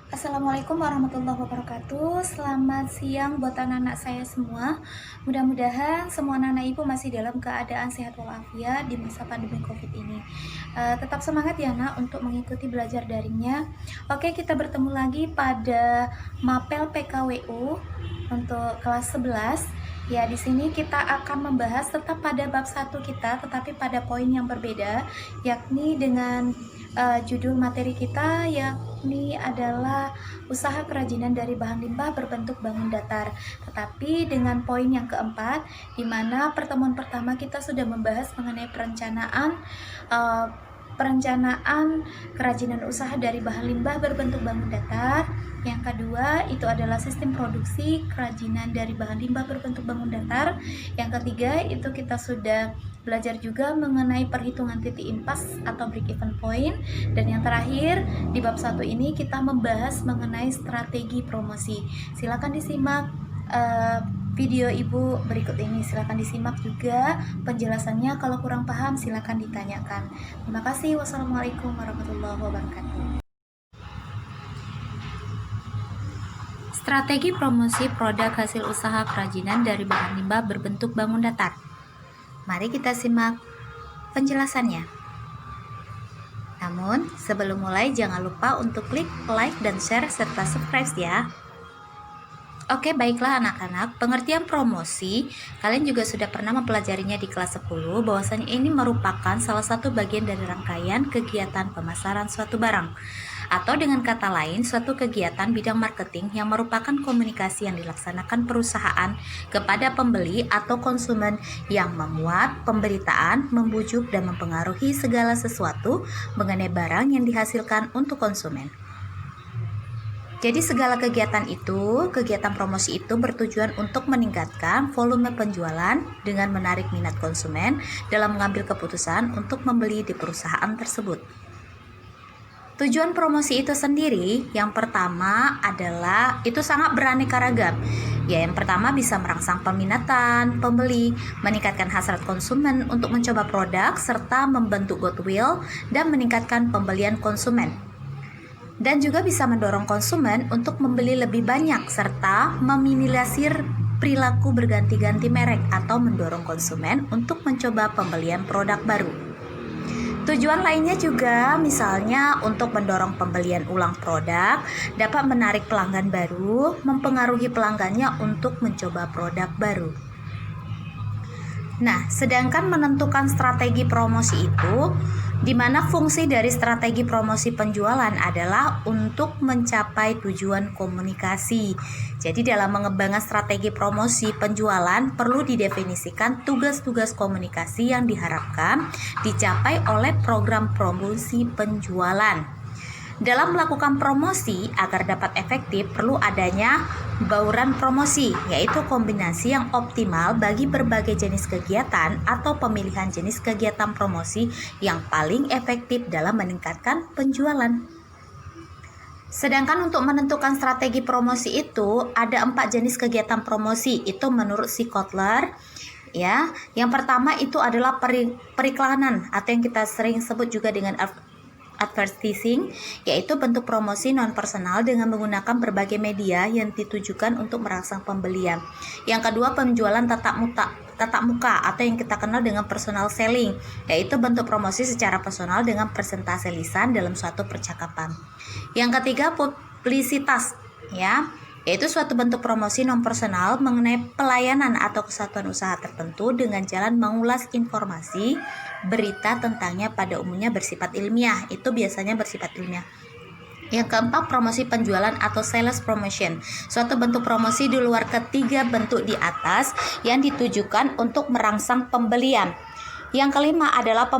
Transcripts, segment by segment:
Assalamualaikum warahmatullahi wabarakatuh. Selamat siang buat anak-anak saya semua. Mudah-mudahan semua anak-anak ibu masih dalam keadaan sehat walafiat di masa pandemi COVID ini. Tetap semangat ya nak untuk mengikuti belajar daringnya. Oke, kita bertemu lagi pada Mapel PKWU untuk kelas 11. Ya, di sini kita akan membahas tetap pada bab 1 kita, tetapi pada poin yang berbeda, yakni dengan judul materi kita yakni adalah usaha kerajinan dari bahan limbah berbentuk bangun datar. Tetapi dengan poin yang keempat, di mana pertemuan pertama kita sudah membahas mengenai perencanaan kerajinan usaha dari bahan limbah berbentuk bangun datar. Yang kedua itu adalah sistem produksi kerajinan dari bahan limbah berbentuk bangun datar. Yang ketiga itu kita sudah belajar juga mengenai perhitungan titik impas atau break even point. Dan yang terakhir di bab 1 ini kita membahas mengenai strategi promosi. Silakan disimak video ibu berikut ini. Silakan disimak juga penjelasannya. Kalau kurang paham silakan ditanyakan. Terima kasih. Wassalamualaikum warahmatullahi wabarakatuh. Strategi promosi produk hasil usaha kerajinan dari bahan limbah berbentuk bangun datar. Mari kita simak penjelasannya. Namun, sebelum mulai jangan lupa untuk klik like dan share serta subscribe ya. Oke, baiklah anak-anak, pengertian promosi kalian juga sudah pernah mempelajarinya di kelas 10, bahwasanya ini merupakan salah satu bagian dari rangkaian kegiatan pemasaran suatu barang. Atau dengan kata lain, suatu kegiatan bidang marketing yang merupakan komunikasi yang dilaksanakan perusahaan kepada pembeli atau konsumen yang memuat pemberitaan, membujuk dan mempengaruhi segala sesuatu mengenai barang yang dihasilkan untuk konsumen. Jadi segala kegiatan promosi itu bertujuan untuk meningkatkan volume penjualan dengan menarik minat konsumen dalam mengambil keputusan untuk membeli di perusahaan tersebut. Tujuan promosi itu sendiri, yang pertama adalah itu sangat beraneka ragam. Ya, yang pertama bisa merangsang peminatan pembeli, meningkatkan hasrat konsumen untuk mencoba produk, serta membentuk goodwill dan meningkatkan pembelian konsumen. Dan juga bisa mendorong konsumen untuk membeli lebih banyak serta meminimalisir perilaku berganti-ganti merek atau mendorong konsumen untuk mencoba pembelian produk baru. Tujuan lainnya juga misalnya untuk mendorong pembelian ulang produk, dapat menarik pelanggan baru, mempengaruhi pelanggannya untuk mencoba produk baru. Nah, sedangkan menentukan strategi promosi itu, di mana fungsi dari strategi promosi penjualan adalah untuk mencapai tujuan komunikasi. Jadi dalam mengembangkan strategi promosi penjualan perlu didefinisikan tugas-tugas komunikasi yang diharapkan dicapai oleh program promosi penjualan. Dalam melakukan promosi agar dapat efektif perlu adanya bauran promosi, yaitu kombinasi yang optimal bagi berbagai jenis kegiatan atau pemilihan jenis kegiatan promosi yang paling efektif dalam meningkatkan penjualan. Sedangkan untuk menentukan strategi promosi itu ada 4 jenis kegiatan promosi, itu menurut si Kotler. Ya, yang pertama itu adalah periklanan atau yang kita sering sebut juga dengan advertising, yaitu bentuk promosi non-personal dengan menggunakan berbagai media yang ditujukan untuk merangsang pembelian. Yang kedua, penjualan tatap muka atau yang kita kenal dengan personal selling, yaitu bentuk promosi secara personal dengan persentase lisan dalam suatu percakapan. Yang ketiga, publisitas, ya, yaitu suatu bentuk promosi non-personal mengenai pelayanan atau kesatuan usaha tertentu dengan jalan mengulas informasi berita tentangnya pada umumnya bersifat ilmiah, itu biasanya bersifat ilmiah. Yang keempat, promosi penjualan atau sales promotion, suatu bentuk promosi di luar ketiga bentuk di atas yang ditujukan untuk merangsang pembelian. Yang kelima adalah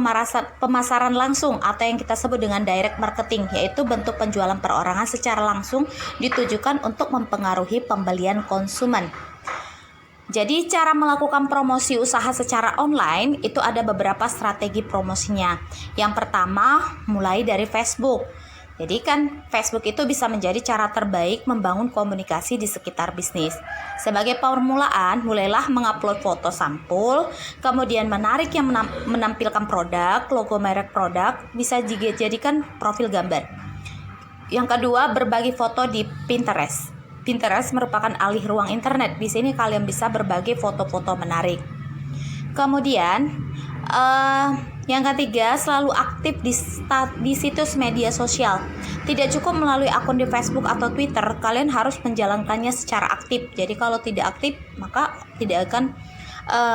pemasaran langsung atau yang kita sebut dengan direct marketing, yaitu bentuk penjualan perorangan secara langsung ditujukan untuk mempengaruhi pembelian konsumen. Jadi cara melakukan promosi usaha secara online itu ada beberapa strategi promosinya. Yang pertama, mulai dari Facebook. Jadi kan Facebook itu bisa menjadi cara terbaik membangun komunikasi di sekitar bisnis. Sebagai permulaan, mulailah mengupload foto sampul, kemudian menarik yang menampilkan produk, logo merek produk, bisa dijadikan profil gambar. Yang kedua, berbagi foto di Pinterest. Pinterest merupakan alih ruang internet. Di sini kalian bisa berbagi foto-foto menarik. Kemudian, yang ketiga, selalu aktif di situs media sosial. Tidak cukup melalui akun di Facebook atau Twitter, kalian harus menjalankannya secara aktif. Jadi kalau tidak aktif, maka tidak akan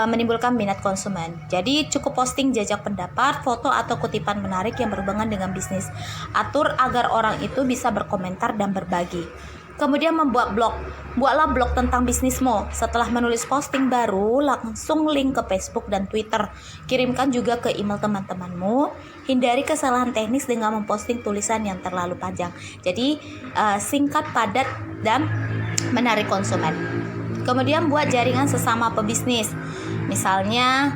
menimbulkan minat konsumen. Jadi cukup posting jajak pendapat, foto atau kutipan menarik yang berhubungan dengan bisnis. Atur agar orang itu bisa berkomentar dan berbagi. Kemudian membuat blog. Buatlah blog tentang bisnismu. Setelah menulis posting baru, langsung link ke Facebook dan Twitter. Kirimkan juga ke email teman-temanmu. Hindari kesalahan teknis dengan memposting tulisan yang terlalu panjang. Jadi singkat, padat, dan menarik konsumen. Kemudian buat jaringan sesama pebisnis. Misalnya,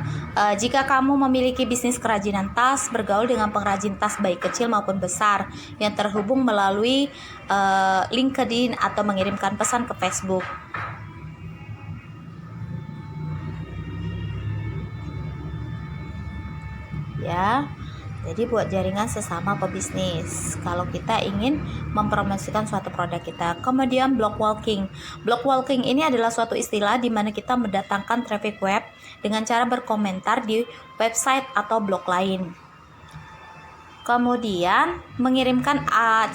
jika kamu memiliki bisnis kerajinan tas, bergaul dengan pengrajin tas baik kecil maupun besar yang terhubung melalui LinkedIn atau mengirimkan pesan ke Facebook. Ya. Jadi buat jaringan sesama pebisnis kalau kita ingin mempromosikan suatu produk kita. Kemudian blog walking. Blog walking ini adalah suatu istilah di mana kita mendatangkan traffic web dengan cara berkomentar di website atau blog lain. Kemudian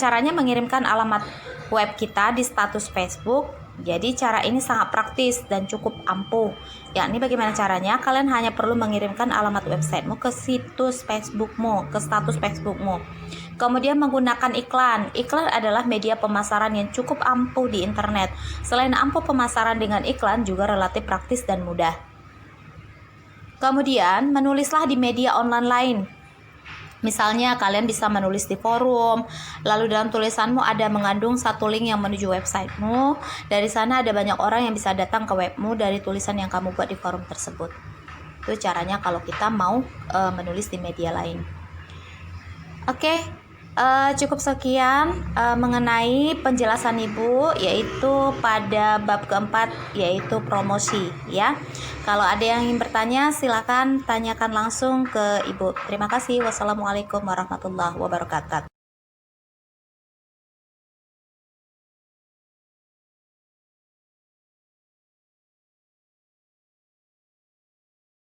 caranya mengirimkan alamat web kita di status Facebook. Jadi cara ini sangat praktis dan cukup ampuh. Yakni bagaimana caranya? Kalian hanya perlu mengirimkan alamat websitemu ke situs Facebookmu, ke status Facebookmu. Kemudian menggunakan iklan. Iklan adalah media pemasaran yang cukup ampuh di internet. Selain ampuh, pemasaran dengan iklan juga relatif praktis dan mudah. Kemudian menulislah di media online lain. Misalnya kalian bisa menulis di forum, lalu dalam tulisanmu ada mengandung satu link yang menuju websitemu. Dari sana ada banyak orang yang bisa datang ke webmu dari tulisan yang kamu buat di forum tersebut. Itu caranya kalau kita mau menulis di media lain. Oke, cukup sekian mengenai penjelasan Ibu, yaitu pada bab keempat, yaitu promosi ya. Kalau ada yang ingin bertanya, silakan tanyakan langsung ke Ibu. Terima kasih. Wassalamualaikum warahmatullahi wabarakatuh.